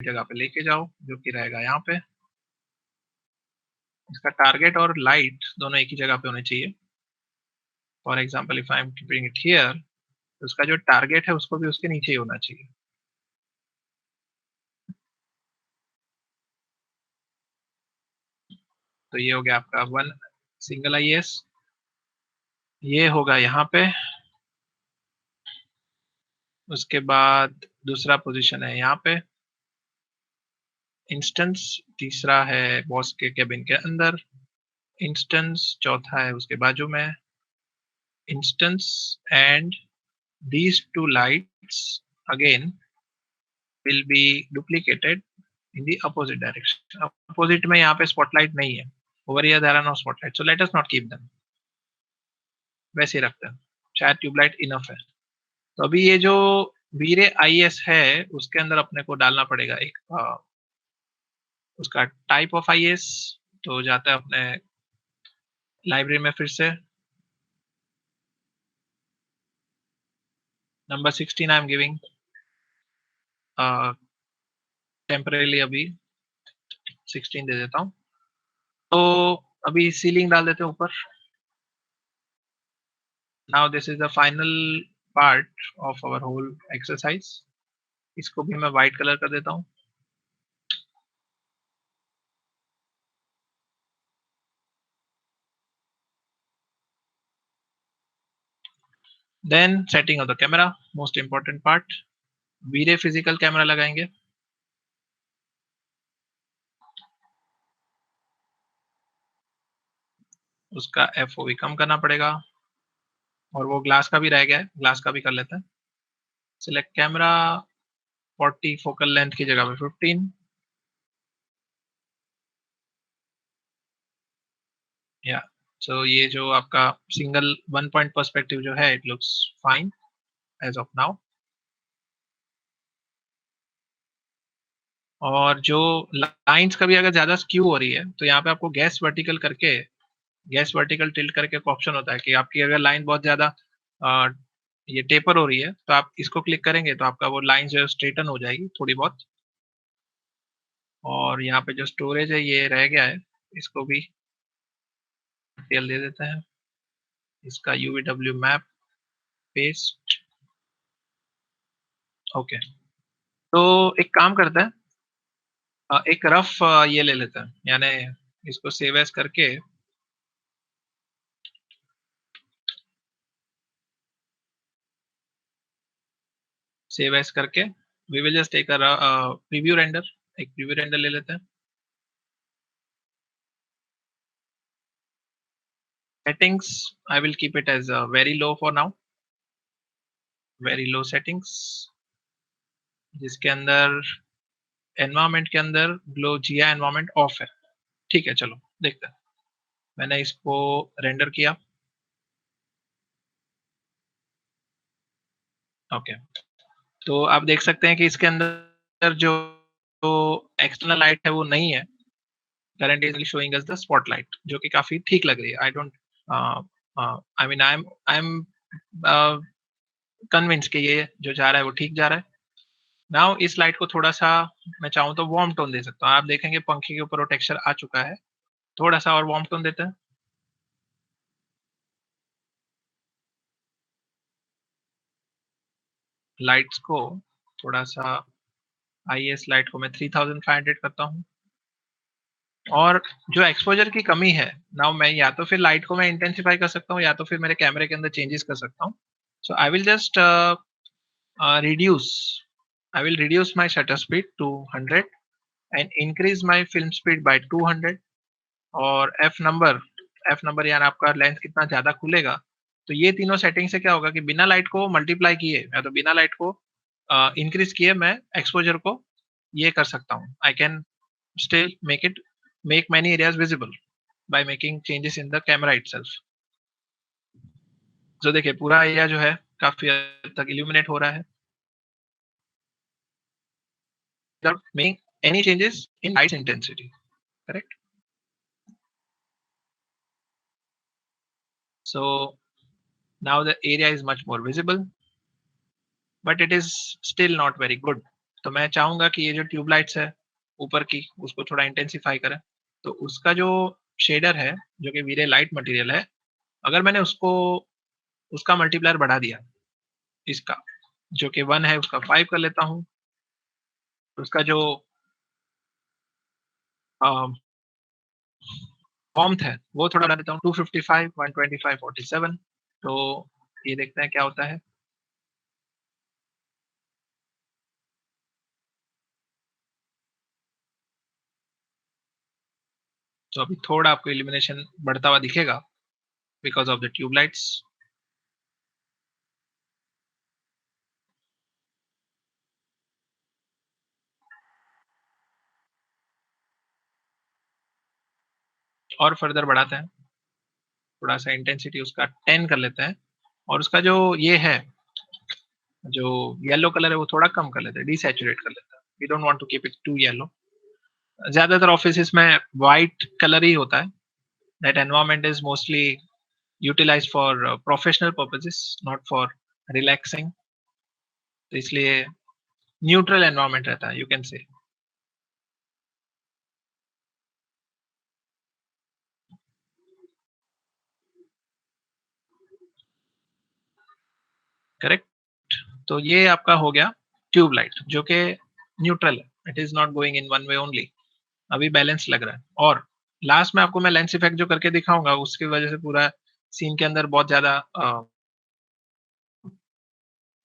जगह पे लेके जाओ, जो कि रहेगा यहाँ पे। इसका टारगेट और लाइट दोनों एक ही जगह पे होने चाहिए। For example if I am keeping it here, तो उसका जो टारगेट है उसको भी उसके नीचे ही होना चाहिए। तो ये हो गया आपका वन सिंगल IS। ये होगा यहाँ पे। उसके बाद दूसरा पोजीशन है यहाँ पे इंस्टेंस, तीसरा है बॉस के केबिन के अंदर इंस्टेंस, चौथा है उसके बाजू में instance. And these two lights again will be duplicated in the opposite direction. Opposite में यहाँ पे spotlight नहीं है, over here there are no spotlight, so let us not keep them, वैसे ही रखते हैं, शायद ट्यूबलाइट इनफ है। तो अभी ये जो वीरे IS है उसके अंदर अपने को डालना पड़ेगा एक उसका टाइप ऑफ IS। तो जाता है अपने लाइब्रेरी में, फिर से number 16 I am giving temporarily, अभी 16 दे देता हूँ। तो अभी सीलिंग डाल देते हैं ऊपर। Now this is the final part of our whole exercise. इसको भी मैं white कलर कर देता हूँ। Then setting of the camera, most important part. वीरे फिजिकल कैमरा लगाएंगे। उसका FOV कम करना पड़ेगा, और वो ग्लास का भी रह गया है, ग्लास का भी कर लेते हैं। सिलेक्ट कैमरा 40, फोकल लेंथ की जगह पे 15। या सो ये जो आपका सिंगल वन पॉइंट पर्सपेक्टिव जो है, it looks fine as of now. और जो लाइंस कभी अगर ज्यादा स्क्यू हो रही है तो यहाँ पे आपको गैस वर्टिकल टिल्ट करके एक ऑप्शन होता है कि आपकी अगर लाइन बहुत ज्यादा ये टेपर हो रही है तो आप इसको क्लिक करेंगे तो आपका वो लाइन जो है स्ट्रेटन हो जाएगी थोड़ी बहुत। और यहाँ पे जो स्टोरेज है ये रह गया है, इसको भी तेल दे देते हैं। इसका UVW मैप पेस्ट। ओके, तो एक काम करते हैं, एक रफ ये ले लेते हैं, यानी इसको सेव एज करके we will just take a preview render, एक प्रीव्यू रेंडर ले लेते हैं। Settings I will keep it as very low for now, very low settings, जिसके अंदर एनवायरमेंट के अंदर ग्लो जिया एनवायरमेंट ऑफ है। ठीक है, चलो देखते हैं। मैंने इसको रेंडर किया। ओके, तो आप देख सकते हैं कि इसके अंदर जो एक्सटर्नल लाइट है वो नहीं है। currently showing us the spotlight, जो कि काफी ठीक लग रही है। I don't I mean I'm convinced कि ये जो जा रहा है वो ठीक जा रहा है। नाउ इस लाइट को थोड़ा सा मैं चाहूँ तो वार्म टोन दे सकता हूँ। आप देखेंगे पंखे के ऊपर वो टेक्सचर आ चुका है, थोड़ा सा और वार्म टोन देते हैं। लाइट्स को थोड़ा सा IS लाइट को मैं 3500 करता हूँ। और जो एक्सपोजर की कमी है, नाउ मैं या तो फिर लाइट को मैं इंटेंसिफाई कर सकता हूँ या तो फिर मेरे कैमरे के अंदर चेंजेस कर सकता हूँ। So I will just reduce I will reduce my shutter speed to 100 and increase my film speed by 200। और f number यानी आपका लेंस कितना ज्यादा खुलेगा। तो ये तीनों सेटिंग से क्या होगा कि बिना लाइट को मल्टीप्लाई किए या तो बिना लाइट को इंक्रीज किए मैं एक्सपोजर को ये कर सकता हूँ। I can still make many areas visible by making changes in the camera itself। जो देखिए पूरा एरिया जो है काफी हद तक इल्यूमिनेट हो रहा है without making any changes in light's intensity, correct? So now the area is much more visible, but it is still not very good. तो मैं चाहूँगा कि ये जो ट्यूब लाइट्स है ऊपर की, उसको थोड़ा इंटेंसिफ़ाई करें। तो उसका जो शेडर है, जो कि वी-रे लाइट मटेरियल है, अगर मैंने उसको उसका मल्टीप्लायर बढ़ा दिया, इसका, जो कि 1 है उसका 5 कर लेता हूँ। उसका जो अ, वार्म्थ है, वो थोड़ा बढ़ा देता हूँ 255, 125, 47। तो ये देखते हैं क्या होता है। तो अभी थोड़ा आपको इल्यूमिनेशन बढ़ता हुआ दिखेगा because of the tube lights. और फर्दर बढ़ाते हैं, थोड़ा-सा इंटेंसिटी उसका 10 कर लेते हैं और उसका जो ये है, जो येलो कलर है वो थोड़ा कम कर लेते हैं, डीसैचुरेट कर लेते हैं। We don't want to keep it too yellow. ज़्यादातर ऑफिसेज़ में व्हाइट कलर ही होता है। That environment is mostly utilised for professional purposes, not for relaxing. तो इसलिए न्यूट्रल एनवायरनमेंट रहता है, यू कैन से। करेक्ट? तो ये आपका हो गया ट्यूब लाइट, जो कि न्यूट्रल है। It is not going in one way only. अभी बैलेंस लग रहा है। और लास्ट में आपको मैं लेंस इफेक्ट जो करके दिखाऊँगा, उसकी वजह से पूरा सीन के अंदर बहुत ज़्यादा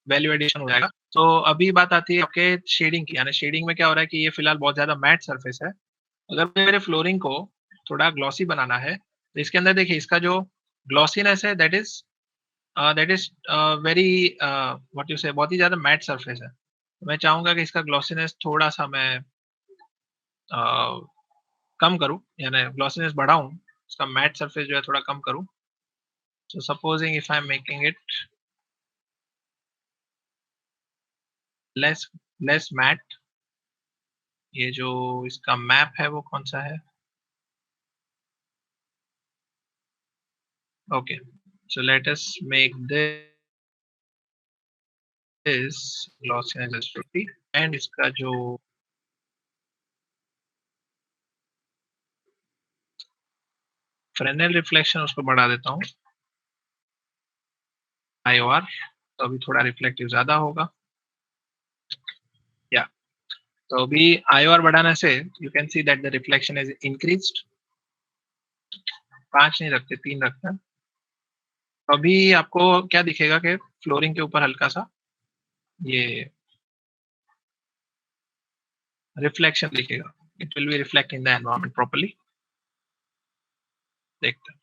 वैल्यू एडिशन हो जाएगा। तो अभी बात आती है आपके शेडिंग की, यानी शेडिंग में क्या हो रहा है कि ये फिलहाल बहुत ज़्यादा मैट सरफेस है। अगर मुझे मेरे फ्लोरिंग को थोड़ा ग्लॉसी बनाना है, तो इसके अंदर देखिए इसका जो ग्लॉसीनेस है that is very what you से, बहुत ही ज़्यादा मैट सरफेस है। तो मैं चाहूँगा कि इसका ग्लॉसीनेस थोड़ा-सा मैं अ, कम करूँ, यानी ग्लॉसीनेस बढ़ाऊँ, उसका मैट सरफेस जो है थोड़ा कम करूँ। So supposing if I'm making it less less matte, ये जो इसका मैप है वो कौन सा है? Okay, so let us make this glossiness as 50 and इसका जो फ्रेनेल रिफ्लेक्शन उसको बढ़ा देता हूँ IOR, तो अभी थोड़ा रिफ्लेक्टिव ज़्यादा होगा। या तो अभी IOR बढ़ाने से you can see that the reflection is increased. 5 नहीं रखते, 3 रखते हैं। तो अभी आपको क्या दिखेगा कि फ्लोरिंग के ऊपर हल्का-सा ये रिफ्लेक्शन दिखेगा। It will be reflect in the environment properly. देखते हैं।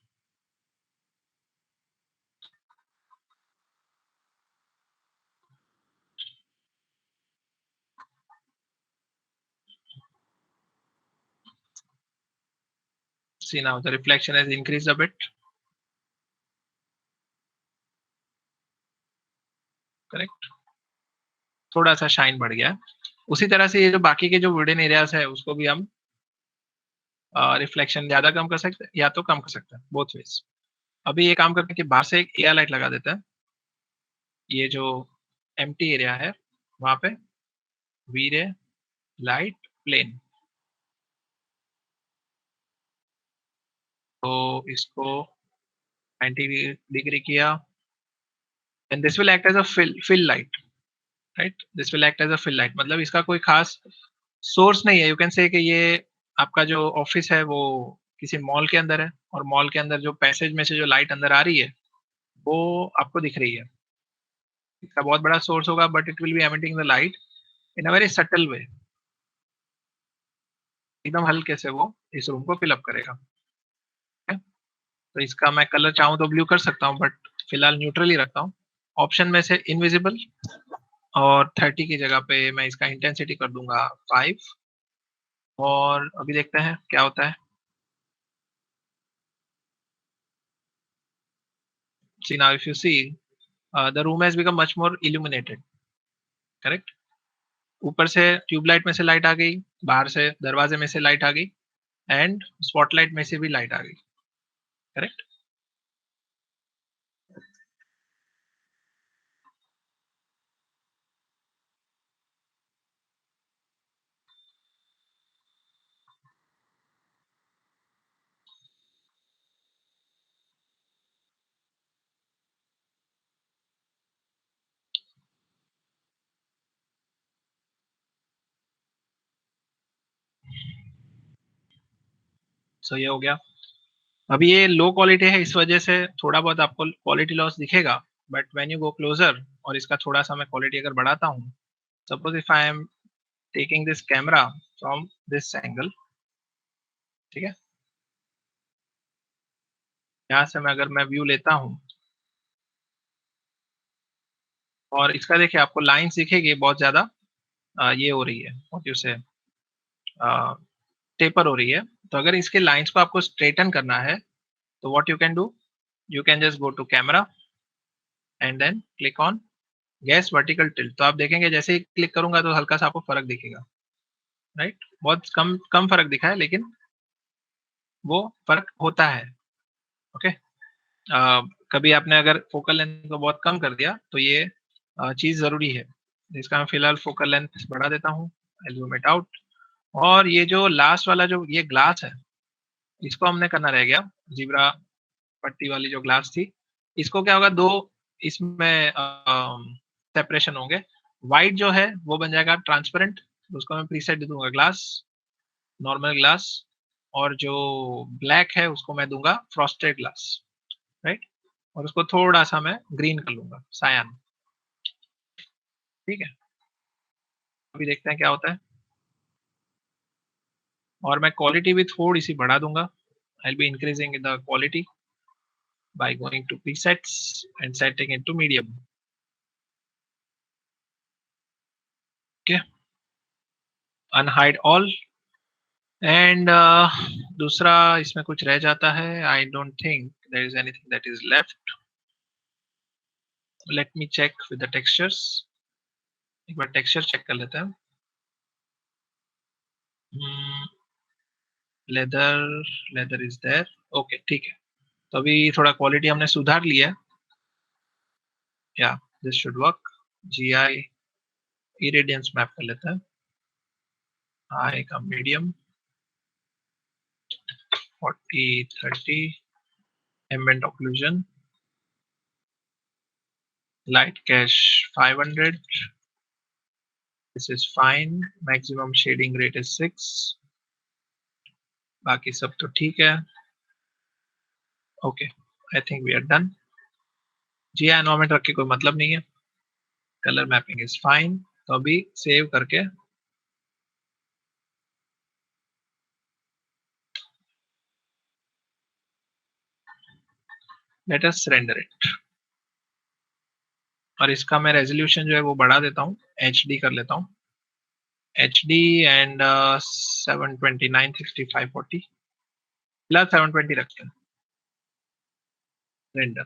See now the reflection has increased a bit, correct? थोड़ा-सा शाइन बढ़ गया है। उसी तरह से ये जो बाकी के जो वुडन एरियाज़ है उसको भी हम रिफ्लेक्शन ज़्यादा कम कर सकते हैं या तो कम कर सकते हैं, बोथ वेज़। अभी ये काम करते हैं कि बाहर से एक एयर लाइट लगा देते हैं। ये जो एम्प्टी एरिया है वहाँ पे वी-रे लाइट प्लेन। तो इसको 90 डिग्री किया and this will act as a fill light, right? This will act as a fill light, मतलब इसका कोई खास सोर्स नहीं है। यू कैन से कि ये आपका जो ऑफिस है वो किसी मॉल के अंदर है और मॉल के अंदर जो पैसेज में से जो लाइट अंदर आ रही है, वो आपको दिख रही है। इसका बहुत बड़ा सोर्स होगा but it will be emitting the light in a very subtle way. एकदम हल्के से वो इस रूम को फिल अप करेगा। ठीक है? तो इसका मैं कलर चाहूँ तो ब्लू कर सकता हूँ बट फिलहाल न्यूट्रल ही रखता हूँ। ऑप्शन में से इनविजिबल और 30 की जगह पे मैं इसका इंटेंसिटी कर दूँगा 5 और अभी देखते हैं क्या होता है। See now if you see the room has become much more illuminated, correct? ऊपर से ट्यूबलाइट में से लाइट आ गई, बाहर से दरवाजे में से लाइट आ गई एंड स्पॉटलाइट में से भी लाइट आ गई, करेक्ट? सो ये हो गया। अभी ये लो क्वालिटी है, इस वजह से थोड़ा बहुत आपको क्वालिटी लॉस दिखेगा, but when you go closer और इसका थोड़ा सा मैं क्वालिटी अगर बढ़ाता हूँ, suppose if I am taking this camera from this angle, ठीक है, यहाँ से मैं अगर मैं व्यू लेता हूँ और इसका देखिए आपको लाइंस दिखेगी बहुत ज्यादा ये हो रही है, व्हाट यू से, टेपर हो रही है। तो अगर इसके लाइंस को आपको स्ट्रेटन करना है, तो what you can do, you can just go to camera and then click on guess vertical tilt. तो आप देखेंगे जैसे ही क्लिक करूंगा तो हल्का सा आपको फर्क दिखेगा, राइट, बहुत कम कम फर्क दिखा है, लेकिन वो फर्क होता है। ओके, कभी आपने अगर फोकल लेंथ को बहुत कम कर दिया तो ये चीज जरूरी है। इसका मैं फिलहाल फोकल लेंथ बढ़ा देता हूँ, आई जूम इट आउट। और ये जो लास्ट वाला जो ये ग्लास है, इसको हमने करना रह गया, जीब्रा पट्टी वाली जो ग्लास थी, इसको क्या होगा, दो इसमें सेपरेशन होंगे। व्हाइट जो है वो बन जाएगा ट्रांसपेरेंट, उसको मैं प्रीसेट दे दूंगा ग्लास, नॉर्मल ग्लास। और जो ब्लैक है उसको मैं दूंगा फ्रॉस्टेड ग्लास, राइट। और उसको थोड़ा सा मैं ग्रीन कर लूंगा, सायान, ठीक है। अभी देखते हैं क्या होता है। और मैं क्वालिटी भी थोड़ी सी बढ़ा दूंगा, I be increasing the quality by going to presets and setting it to medium. Okay, unhide all. And दूसरा इसमें कुछ रह जाता है, I don't think there is anything that is left. Let me check with the textures. एक बार texture check कर लेते हैं। Leather, leather is there, okay ठीक है। तो अभी थोड़ा क्वालिटी हमने सुधार लिया है, या this should work. GI irradiance map कर लेते हैं, आई का medium 40-30, ambient occlusion, light cache 500, this is fine, maximum shading rate is 6, बाकी सब तो ठीक है। Okay, I think we are done. जी एनवायरमेंट रख के कोई मतलब नहीं है, कलर मैपिंग इज फाइन। तो अभी सेव करके लेट अस रेंडर इट। और इसका मैं रेजोल्यूशन जो है वो बढ़ा देता हूँ, HD कर लेता हूँ, HD एंड 729/65/40, फिलहाल 720 रखते हैं। Render,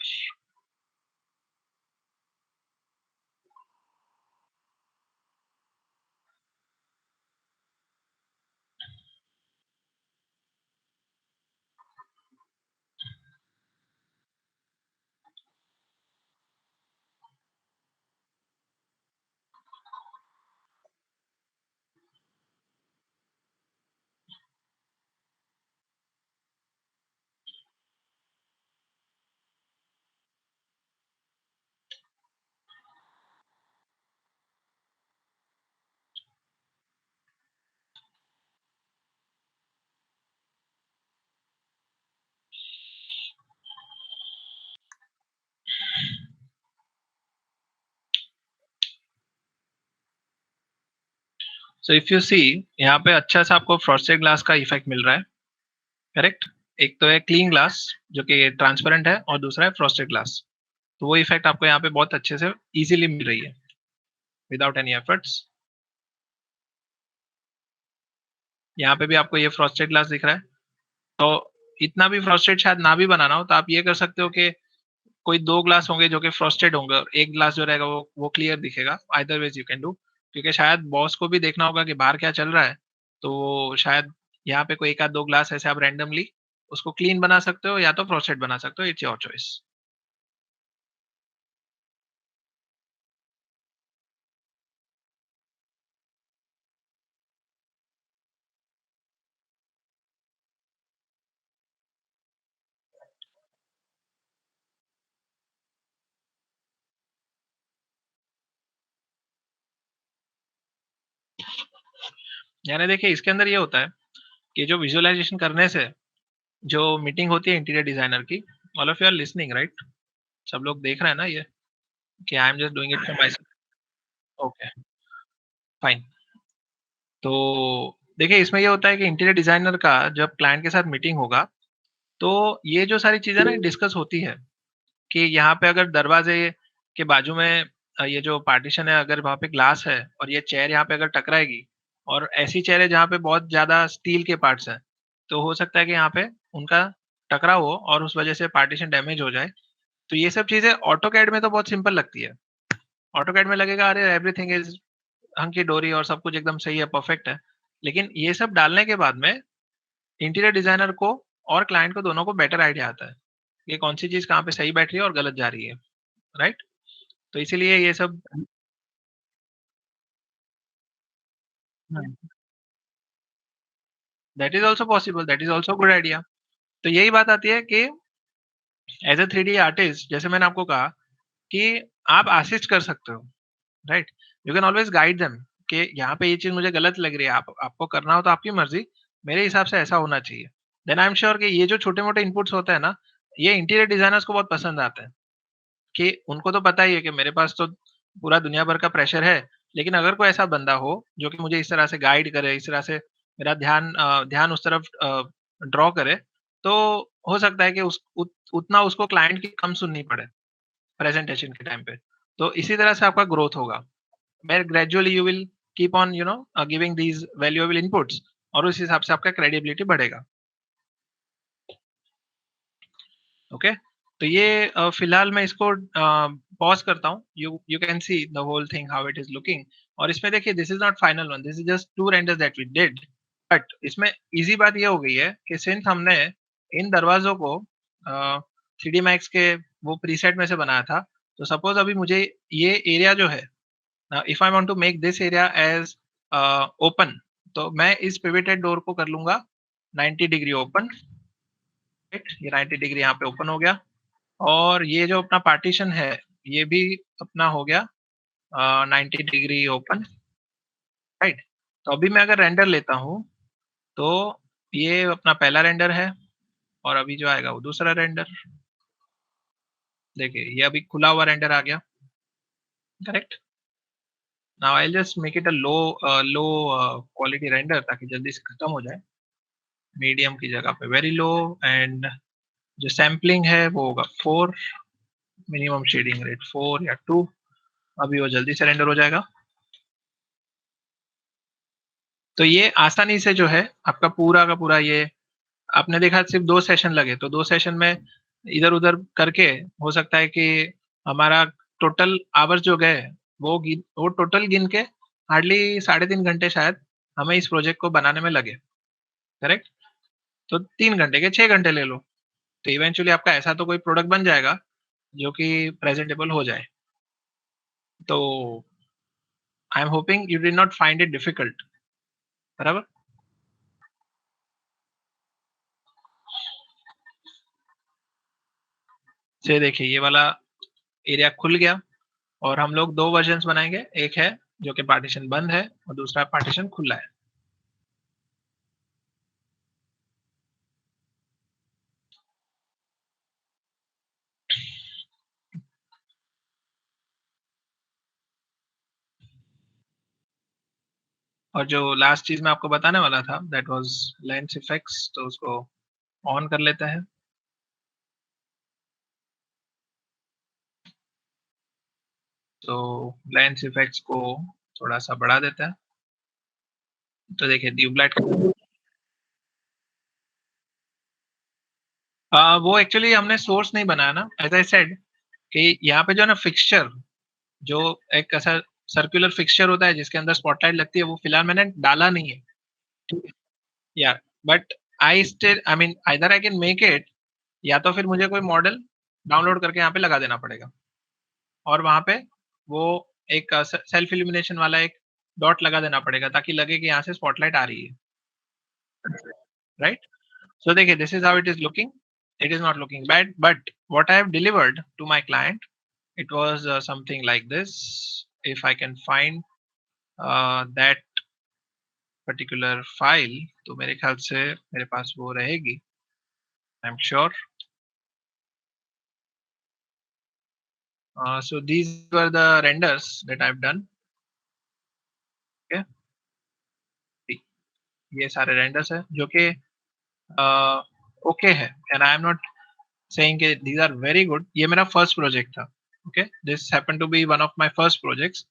so if you see यहाँ पे अच्छा सा आपको फ्रॉस्टेड ग्लास का इफेक्ट मिल रहा है, करेक्ट। एक तो है क्लीन ग्लास जो कि ट्रांसपेरेंट है, और दूसरा है फ्रॉस्टेड ग्लास। तो वो इफेक्ट आपको यहाँ पे बहुत अच्छे से इजीली मिल रही है विदाउट एनी एफर्ट्स। यहाँ पे भी आपको ये फ्रॉस्टेड ग्लास दिख रहा है, तो इतना भी फ्रॉस्टेड शायद ना भी बनाना हो तो आप ये कर सकते हो कि कोई दो ग्लास होंगे जो कि फ्रॉस्टेड होंगे और एक ग्लास जो रहेगा वो क्लियर दिखेगा। Either ways you can do, क्योंकि शायद बॉस को भी देखना होगा कि बाहर क्या चल रहा है, तो शायद यहाँ पे कोई एक आध दो ग्लास ऐसे आप रैंडमली उसको क्लीन बना सकते हो या तो फ्रॉस्टेड बना सकते हो, इट्स योर चॉइस। यानी देखिए इसके अंदर ये होता है कि जो विजुअलाइजेशन करने से जो मीटिंग होती है इंटीरियर डिजाइनर की, all of you are listening right? सब लोग देख रहे हैं ना ये कि I am just doing it for myself? Okay, fine. तो देखिए इसमें ये होता है कि इंटीरियर डिजाइनर का जब क्लाइंट के साथ मीटिंग होगा, तो ये जो सारी चीजें ना डिस्कस होती है कि यहाँ पे अगर दरवाजे के बाजू में ये जो पार्टीशन है, अगर वहाँ पे ग्लास है और ये चेयर यहाँ पे अगर टकराएगी और ऐसी चेयर है जहाँ पे बहुत ज़्यादा स्टील के पार्ट्स हैं, तो हो सकता है कि यहाँ पे उनका टकराव हो और उस वजह से पार्टीशन डैमेज हो जाए। तो ये सब चीज़ें ऑटोकैड में तो बहुत सिंपल लगती है। ऑटोकैड में लगेगा अरे एवरीथिंग इज़ हंकी डोरी और सब कुछ एकदम सही है, परफेक्ट है। लेकिन ये सब डालने के बाद में इंटीरियर डिजाइनर को और क्लाइंट को दोनों को बेटर आइडिया आता है, कि कौन सी चीज़ कहाँ पे सही बैठ रही है और गलत जा रही है, राइट? तो इसीलिए ये सब हुँ, that is also possible, that is also good idea. तो यही बात आती है कि एज़ अ 3D आर्टिस्ट जैसे मैंने आपको कहा कि आप असिस्ट कर सकते हो, right? You can always guide them कि यहाँ पे ये चीज़ मुझे गलत लग रही है, आप आपको करना हो तो आपकी मर्ज़ी, मेरे हिसाब से ऐसा होना चाहिए। देन आई एम श्योर कि ये जो छोटे-मोटे इनपुट्स होते हैं ना, ये इंटीरियर डिज़ाइनर्स को बहुत पसंद आते हैं। कि उनको तो पता ही है कि मेरे पास तो पूरा दुनिया भर का प्रेशर है, लेकिन अगर कोई ऐसा बंदा हो, जो कि मुझे इस तरह से गाइड करे, इस तरह से मेरा ध्यान उस तरफ ड्रॉ करे, तो हो सकता है कि उतना उसको क्लाइंट की कम सुननी पड़े, प्रेज़ेंटेशन के टाइम पे। तो इसी तरह से आपका ग्रोथ होगा। Where gradually you will keep on giving these valuable inputs और उस हिसाब से आपका क्रेडिबिलिटी बढ़ेगा। ओके, तो ये फिलहाल मैं इसको पॉज करता हूँ। You can see the whole thing how it is looking. और इसमें देखिए this is not final one, this is just two renders that we did. But इसमें इजी बात ये हो गई है कि सिंस हमने इन दरवाजों को 3D मैक्स के वो प्रीसेट में से बनाया था, तो सपोज अभी मुझे ये एरिया जो है, if I want to make this area as open, तो मैं इस पिवटेड डोर को कर लूंगा 90 डिग्री ओपन। ये 90 डिग्री यहाँ पे ओपन हो गया। और ये जो अपना पार्टीशन है, ये भी अपना हो गया 90 डिग्री ओपन, राइट? तो अभी मैं अगर रेंडर लेता हूँ, तो ये अपना पहला रेंडर है और अभी जो आएगा वो दूसरा रेंडर। देखिए ये अभी खुला हुआ रेंडर आ गया, correct? Now I will just make it a low quality render ताकि जल्दी से खत्म हो जाए। मीडियम की जगह पे वेरी लो, एंड जो सैम्पलिंग है वो होगा 4, मिनिमम शेडिंग रेट 4 या 2। अभी वो जल्दी से रेंडर हो जाएगा। तो ये आसानी से जो है आपका पूरा का पूरा ये आपने देखा सिर्फ 2 सेशन लगे, तो 2 सेशन में इधर-उधर करके हो सकता है कि हमारा टोटल आवर्स जो गए, वो टोटल गिन के हार्डली साढ़े 3 घंटे शायद हमें इस प्रोजेक्ट को बनाने में लगे, करेक्ट? तो 3 घंटे के 6 घंटे ले लो, तो इवेंचुअली आपका ऐसा तो कोई प्रोडक्ट बन जाएगा, जो कि प्रेज़ेंटेबल हो जाए। तो I am hoping you did not find it difficult, बराबर? ये देखिए ये वाला एरिया खुल गया और हम लोग 2 वर्जन्स बनाएँगे, एक है जो कि पार्टीशन बंद है और दूसरा पार्टीशन खुला है। और जो लास्ट चीज़ मैं आपको बताने वाला था दैट वाज़ लेंस इफेक्ट्स, तो उसको ऑन कर लेते हैं। तो लेंस इफेक्ट्स को थोड़ा-सा बढ़ा देते हैं। तो देखिए ट्यूबलाइट वो एक्चुअली हमने सोर्स नहीं बनाया ना, एज़ आई सेड कि यहाँ पे जो है ना फिक्सचर, जो एक ऐसा सर्कुलर फिक्सचर होता है जिसके अंदर स्पॉटलाइट लगती है, वो फिलहाल मैंने डाला नहीं है। ठीक है? या but I still I mean either I can make it, या तो फिर मुझे कोई मॉडल डाउनलोड करके यहाँ पे लगा देना पड़ेगा और वहाँ पे वो एक सेल्फ इल्यूमिनेशन वाला एक डॉट लगा देना पड़ेगा ताकि लगे कि यहाँ से स्पॉटलाइट आ रही है, राइट? सो देखिए this is how it is looking. It is not looking bad, but what I have delivered to my client, it was something like this. If I can find that particular file, तो मेरे ख्याल से मेरे पास वो रहेगी। I am sure. So these were the renders that I've done. Okay, ये सारे renders है जो कि ओके है, and I am not saying कि दीज आर वेरी गुड। ये मेरा फर्स्ट प्रोजेक्ट था। Okay, this happen to be one of my first projects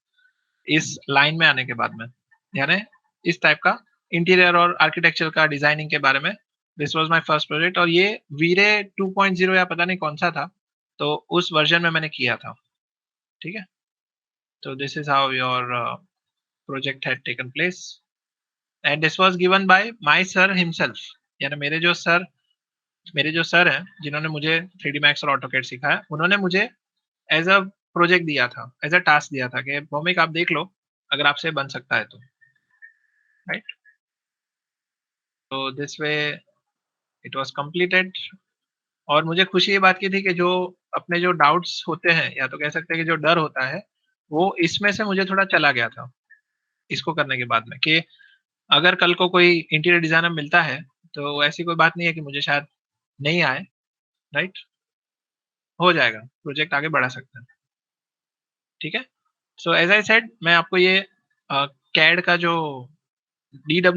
इस लाइन में आने के बाद में, यानी इस टाइप का इंटीरियर और आर्किटेक्चर का डिजाइनिंग के बारे में। This was my first project और ये वीरे 2.0 या पता नहीं कौन सा था, तो उस वर्जन में मैंने किया था। ठीक है, तो this is how your project had taken place and this was given by my sir himself, यानी मेरे जो सर हैं जिन्होंने मुझे 3D मैक्स और ऑटोकैड सिखाया, उन्होंने मुझे एज अ प्रोजेक्ट दिया था, एज अ टास्क दिया था कि भौमिक आप देख लो अगर आपसे बन सकता है तो, राइट। तो this way it was completed और मुझे खुशी ये बात की थी कि जो अपने जो डाउट्स होते हैं या तो कह सकते हैं कि जो डर होता है, वो इसमें से मुझे थोड़ा चला गया था, इसको करने के बाद में कि अगर कल को कोई इंटीरियर डिज़ाइनर मिलता है, तो ऐसी कोई बात नहीं है कि मुझे शायद नहीं आए, राइट? हो जाएगा, प्रोजेक्ट आगे बढ़ा सकते हैं, ठीक है? सो एज़ आई सेड मैं आपको ये कैड का जो DW